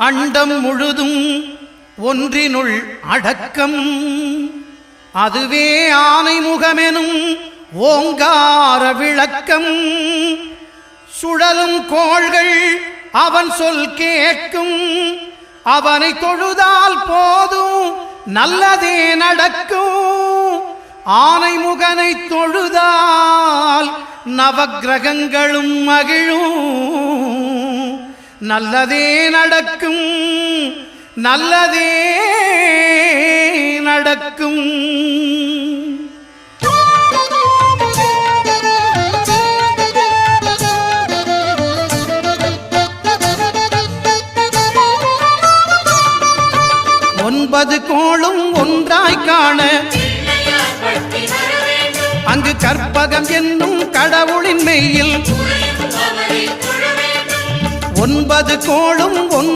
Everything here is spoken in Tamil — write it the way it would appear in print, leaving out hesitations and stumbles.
அண்டம் முழுதும் ஒன்றினுள் அடக்கம். அதுவே ஆனைமுகமெனும் ஓங்கார விளக்கம். சுழலும் கோள்கள் அவன் சொல் கேட்கும். அவனை தொழுதால் போதும் நல்லதே நடக்கும். ஆனைமுகனை தொழுதால் நவக்கிரகங்களும் மகிழும். நல்லதே நடக்கும், நல்லதே நடக்கும். ஒன்பது கோளும் ஒன்றாய் காண அங்கு கற்பகம் என்னும் கடவுளின் மெய்யில் 9 கோளும்